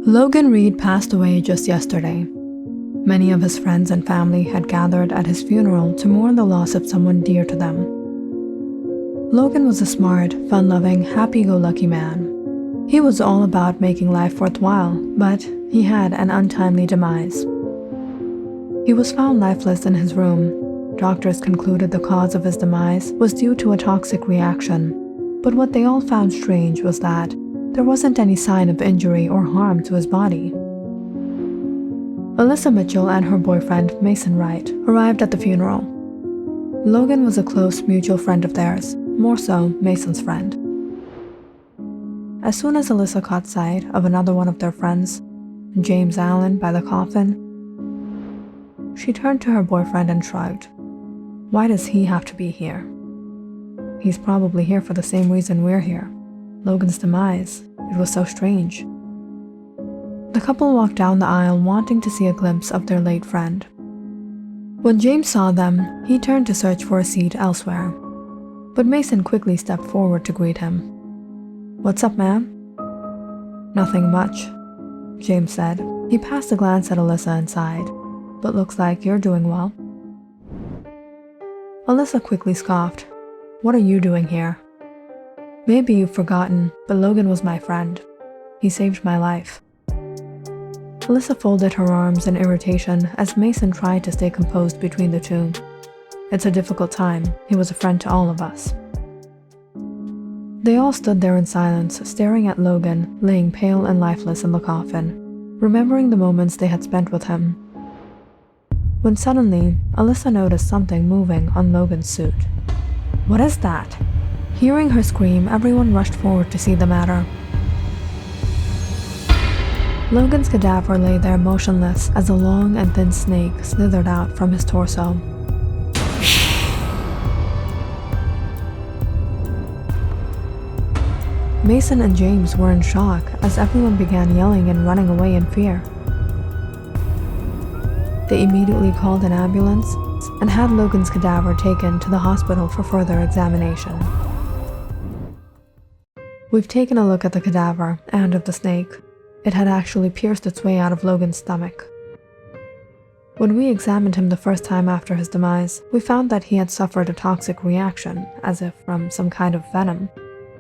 Logan Reed passed away just yesterday. Many of his friends and family had gathered at his funeral to mourn the loss of someone dear to them. Logan was a smart, fun-loving, happy-go-lucky man. He was all about making life worthwhile, but he had an untimely demise. He was found lifeless in his room. Doctors concluded the cause of his demise was due to a toxic reaction, but what they all found strange was that there wasn't any sign of injury or harm to his body. Alyssa Mitchell and her boyfriend, Mason Wright, arrived at the funeral. Logan was a close mutual friend of theirs, more so Mason's friend. As soon as Alyssa caught sight of another one of their friends, James Allen, by the coffin, she turned to her boyfriend and shrugged. Why does he have to be here? He's probably here for the same reason we're here. Logan's demise. It was so strange. The couple walked down the aisle wanting to see a glimpse of their late friend. When James saw them, he turned to search for a seat elsewhere. But Mason quickly stepped forward to greet him. "What's up, ma'am?" "Nothing much," James said. He passed a glance at Alyssa and sighed. "But looks like you're doing well." Alyssa quickly scoffed. "What are you doing here?" "Maybe you've forgotten, but Logan was my friend. He saved my life." Alyssa folded her arms in irritation as Mason tried to stay composed between the two. "It's a difficult time. He was a friend to all of us." They all stood there in silence, staring at Logan, laying pale and lifeless in the coffin, remembering the moments they had spent with him. When suddenly, Alyssa noticed something moving on Logan's suit. "What is that?" Hearing her scream, everyone rushed forward to see the matter. Logan's cadaver lay there motionless as a long and thin snake slithered out from his torso. Mason and James were in shock as everyone began yelling and running away in fear. They immediately called an ambulance and had Logan's cadaver taken to the hospital for further examination. We've taken a look at the cadaver and of the snake. It had actually pierced its way out of Logan's stomach. When we examined him the first time after his demise, we found that he had suffered a toxic reaction, as if from some kind of venom.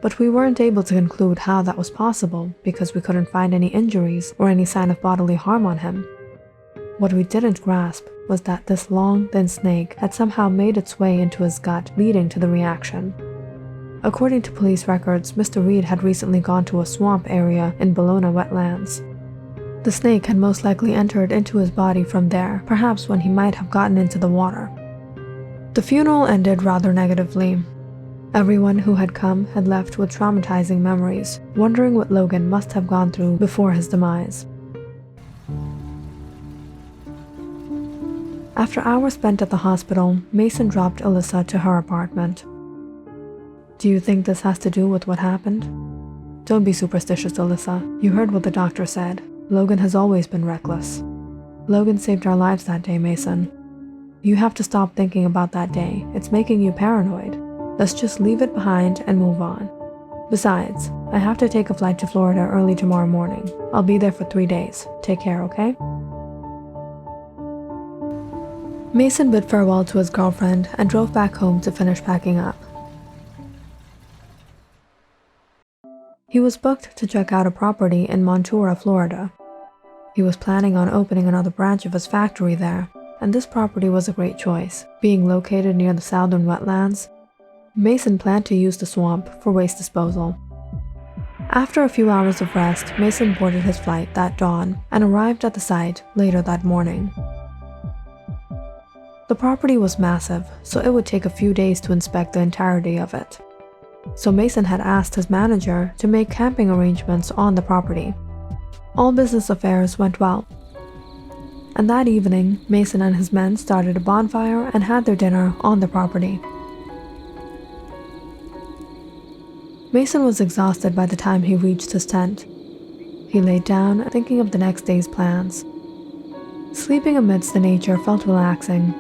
But we weren't able to conclude how that was possible because we couldn't find any injuries or any sign of bodily harm on him. What we didn't grasp was that this long, thin snake had somehow made its way into his gut, leading to the reaction. According to police records, Mr. Reed had recently gone to a swamp area in Bologna wetlands. The snake had most likely entered into his body from there, perhaps when he might have gotten into the water. The funeral ended rather negatively. Everyone who had come had left with traumatizing memories, wondering what Logan must have gone through before his demise. After hours spent at the hospital, Mason dropped Alyssa to her apartment. "Do you think this has to do with what happened?" "Don't be superstitious, Alyssa. You heard what the doctor said. Logan has always been reckless. Logan saved our lives that day, Mason. You have to stop thinking about that day. It's making you paranoid. Let's just leave it behind and move on. Besides, I have to take a flight to Florida early tomorrow morning. I'll be there for 3 days. Take care, okay?" Mason bid farewell to his girlfriend and drove back home to finish packing up. He was booked to check out a property in Montura, Florida. He was planning on opening another branch of his factory there, and this property was a great choice. Being located near the southern wetlands, Mason planned to use the swamp for waste disposal. After a few hours of rest, Mason boarded his flight that dawn and arrived at the site later that morning. The property was massive, so it would take a few days to inspect the entirety of it. So Mason had asked his manager to make camping arrangements on the property. All business affairs went well. And that evening, Mason and his men started a bonfire and had their dinner on the property. Mason was exhausted by the time he reached his tent. He laid down, thinking of the next day's plans. Sleeping amidst the nature felt relaxing.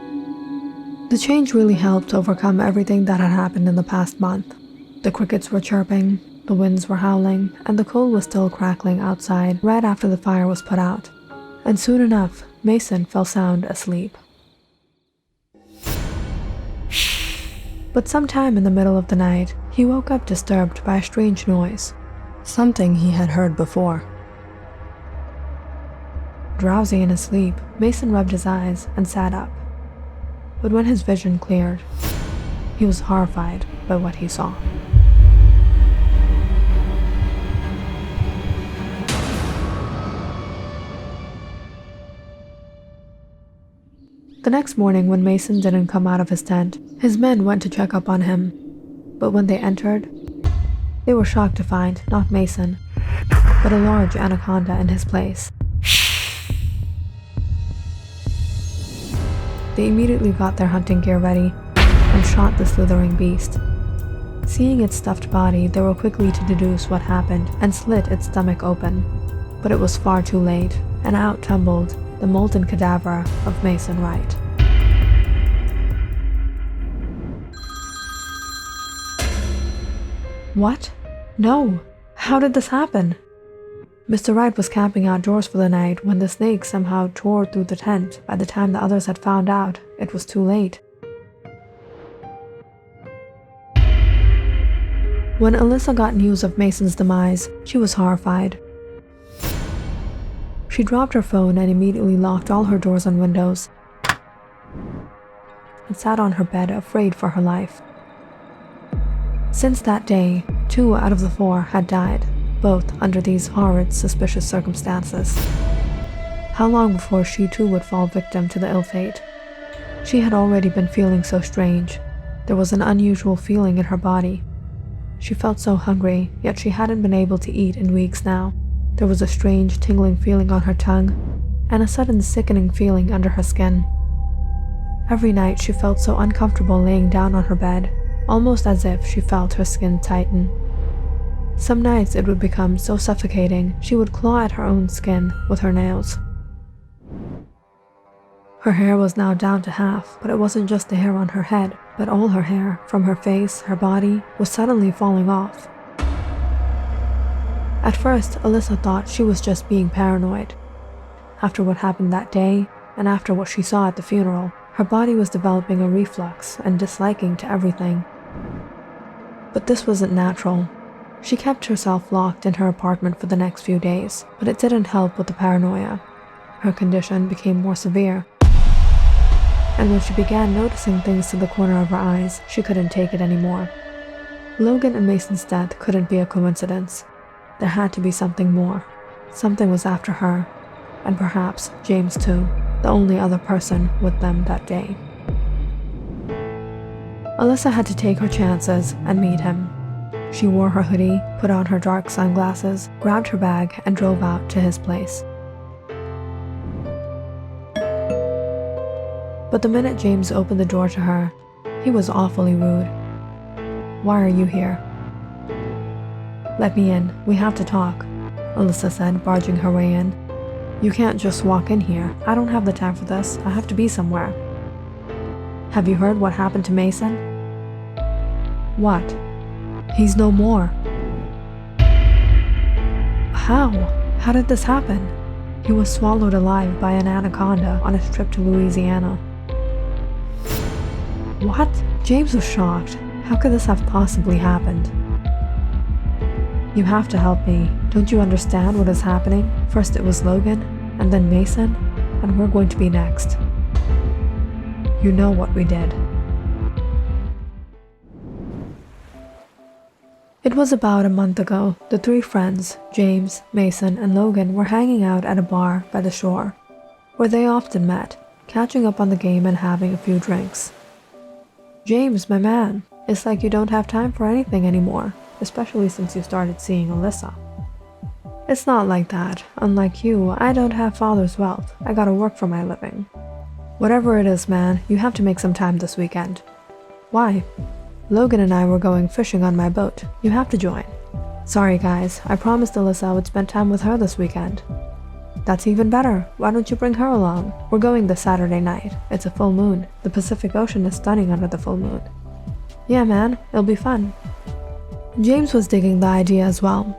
The change really helped overcome everything that had happened in the past month. The crickets were chirping, The winds were howling, and the coal was still crackling outside right after the fire was put out. And soon enough, Mason fell sound asleep. But sometime in the middle of the night, he woke up disturbed by a strange noise, something he had heard before. Drowsy in his sleep, Mason rubbed his eyes and sat up. But when his vision cleared, he was horrified by what he saw. The next morning, when Mason didn't come out of his tent, his men went to check up on him. But when they entered, they were shocked to find not Mason, but a large anaconda in his place. They immediately got their hunting gear ready and shot the slithering beast. Seeing its stuffed body, they were quickly to deduce what happened and slit its stomach open. But it was far too late, and out tumbled the molten cadaver of Mason Wright. What? No! How did this happen? Mr. Wright was camping outdoors for the night when the snake somehow tore through the tent. By the time the others had found out, it was too late. When Alyssa got news of Mason's demise, she was horrified. She dropped her phone and immediately locked all her doors and windows and sat on her bed afraid for her life. Since that day, 2 out of the 4 had died, both under these horrid, suspicious circumstances. How long before she too would fall victim to the ill fate? She had already been feeling so strange. There was an unusual feeling in her body. She felt so hungry, yet she hadn't been able to eat in weeks now. There was a strange tingling feeling on her tongue, and a sudden sickening feeling under her skin. Every night she felt so uncomfortable laying down on her bed, almost as if she felt her skin tighten. Some nights it would become so suffocating she would claw at her own skin with her nails. Her hair was now down to half, but it wasn't just the hair on her head, but all her hair, from her face, her body, was suddenly falling off. At first, Alyssa thought she was just being paranoid. After what happened that day, and after what she saw at the funeral, her body was developing a reflux and disliking to everything. But this wasn't natural. She kept herself locked in her apartment for the next few days, but it didn't help with the paranoia. Her condition became more severe, and when she began noticing things to the corner of her eyes, she couldn't take it anymore. Logan and Mason's death couldn't be a coincidence. There had to be something more. Something was after her, and perhaps James too, the only other person with them that day. Alyssa had to take her chances and meet him. She wore her hoodie, put on her dark sunglasses, grabbed her bag, and drove out to his place. But the minute James opened the door to her, he was awfully rude. "Why are you here?" "Let me in. We have to talk," Alyssa said, barging her way in. "You can't just walk in here. I don't have the time for this. I have to be somewhere." "Have you heard what happened to Mason?" "What?" "He's no more." "How? How did this happen?" "He was swallowed alive by an anaconda on his trip to Louisiana." "What?" James was shocked. How could this have possibly happened? "You have to help me. Don't you understand what is happening? First it was Logan, and then Mason, and we're going to be next. You know what we did." It was about a month ago. The 3 friends, James, Mason, and Logan, were hanging out at a bar by the shore, where they often met, catching up on the game and having a few drinks. "James, my man, it's like you don't have time for anything anymore, especially since you started seeing Alyssa." "It's not like that. Unlike you, I don't have father's wealth. I gotta work for my living." "Whatever it is, man, you have to make some time this weekend." "Why?" "Logan and I were going fishing on my boat. You have to join." "Sorry guys, I promised Alyssa I would spend time with her this weekend." "That's even better. Why don't you bring her along? We're going this Saturday night. It's a full moon. The Pacific Ocean is stunning under the full moon." "Yeah man, it'll be fun." James was digging the idea as well.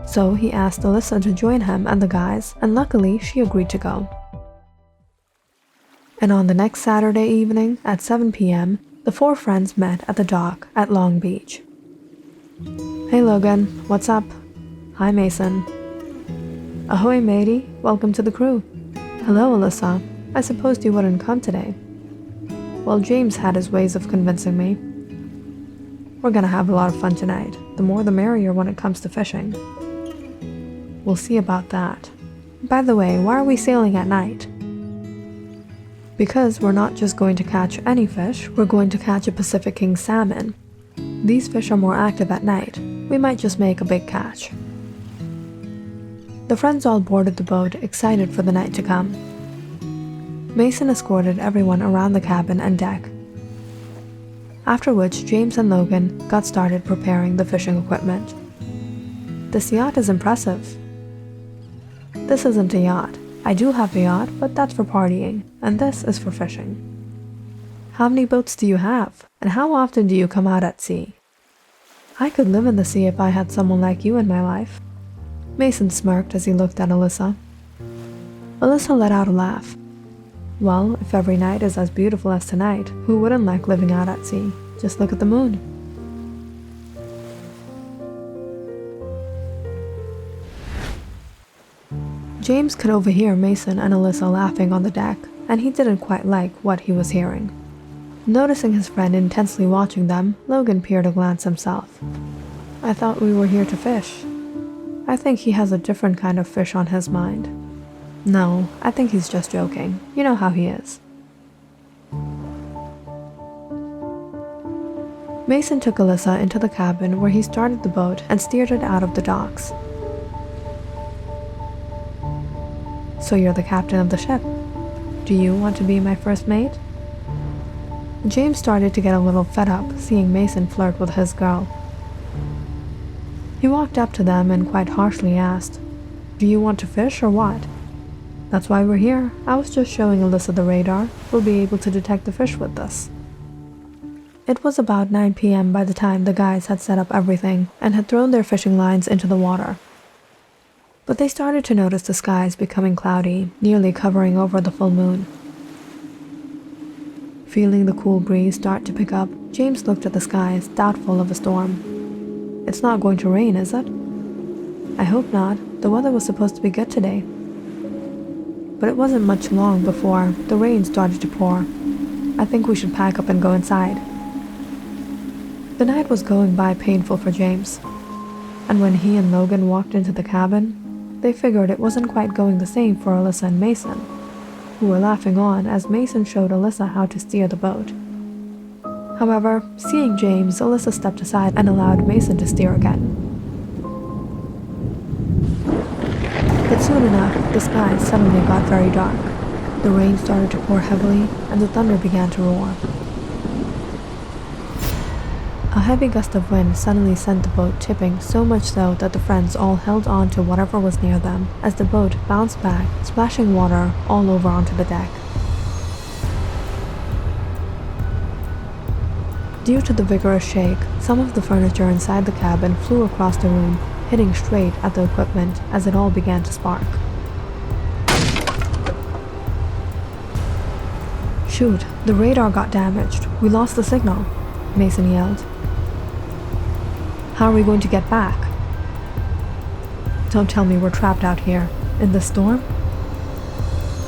So he asked Alyssa to join him and the guys, and luckily she agreed to go. And on the next Saturday evening at 7 p.m., the four friends met at the dock at Long Beach. Hey Logan, what's up? Hi Mason. Ahoy matey, welcome to the crew. Hello Alyssa, I supposed you wouldn't come today. Well, James had his ways of convincing me. We're gonna have a lot of fun tonight, the more the merrier when it comes to fishing. We'll see about that. By the way, why are we sailing at night? Because we're not just going to catch any fish, we're going to catch a Pacific King salmon. These fish are more active at night. We might just make a big catch. The friends all boarded the boat, excited for the night to come. Mason escorted everyone around the cabin and deck, after which James and Logan got started preparing the fishing equipment. This yacht is impressive. This isn't a yacht. I do have a yacht, but that's for partying, and this is for fishing. How many boats do you have, and how often do you come out at sea? I could live in the sea if I had someone like you in my life. Mason smirked as he looked at Alyssa. Alyssa let out a laugh. Well, if every night is as beautiful as tonight, who wouldn't like living out at sea? Just look at the moon. James could overhear Mason and Alyssa laughing on the deck, and he didn't quite like what he was hearing. Noticing his friend intensely watching them, Logan peered a glance himself. I thought we were here to fish. I think he has a different kind of fish on his mind. No, I think he's just joking. You know how he is. Mason took Alyssa into the cabin where he started the boat and steered it out of the docks. So you're the captain of the ship. Do you want to be my first mate? James started to get a little fed up seeing Mason flirt with his girl. He walked up to them and quite harshly asked, Do you want to fish or what? That's why we're here. I was just showing Alyssa the radar. We'll be able to detect the fish with this. It was about 9 p.m. by the time the guys had set up everything and had thrown their fishing lines into the water. But they started to notice the skies becoming cloudy, nearly covering over the full moon. Feeling the cool breeze start to pick up, James looked at the skies, doubtful of a storm. It's not going to rain, is it? I hope not. The weather was supposed to be good today. But it wasn't much long before the rain started to pour. I think we should pack up and go inside. The night was going by painful for James, and when he and Logan walked into the cabin, they figured it wasn't quite going the same for Alyssa and Mason, who were laughing on as Mason showed Alyssa how to steer the boat. However, seeing James, Alyssa stepped aside and allowed Mason to steer again. But soon enough, the sky suddenly got very dark. The rain started to pour heavily, and the thunder began to roar. A heavy gust of wind suddenly sent the boat tipping, so much so that the friends all held on to whatever was near them as the boat bounced back, splashing water all over onto the deck. Due to the vigorous shake, some of the furniture inside the cabin flew across the room, hitting straight at the equipment as it all began to spark. Shoot, the radar got damaged. We lost the signal, Mason yelled. How are we going to get back? Don't tell me we're trapped out here, in the storm?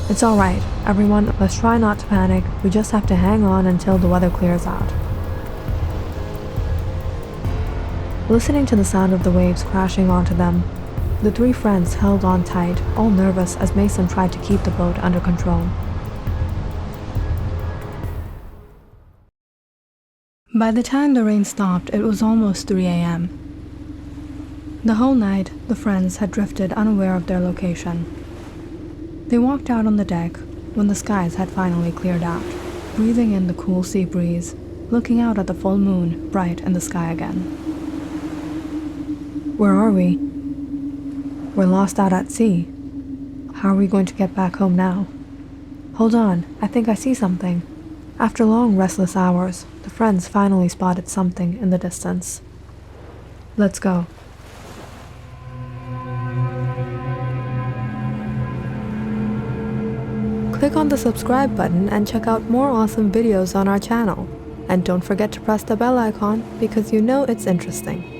It's alright, everyone, let's try not to panic. We just have to hang on until the weather clears out. Listening to the sound of the waves crashing onto them, the three friends held on tight, all nervous as Mason tried to keep the boat under control. By the time the rain stopped, it was almost 3 a.m. The whole night, the friends had drifted unaware of their location. They walked out on the deck when the skies had finally cleared out, breathing in the cool sea breeze, looking out at the full moon bright in the sky again. Where are we? We're lost out at sea. How are we going to get back home now? Hold on, I think I see something. After long restless hours, the friends finally spotted something in the distance. Let's go. Click on the subscribe button and check out more awesome videos on our channel. And don't forget to press the bell icon because you know it's interesting.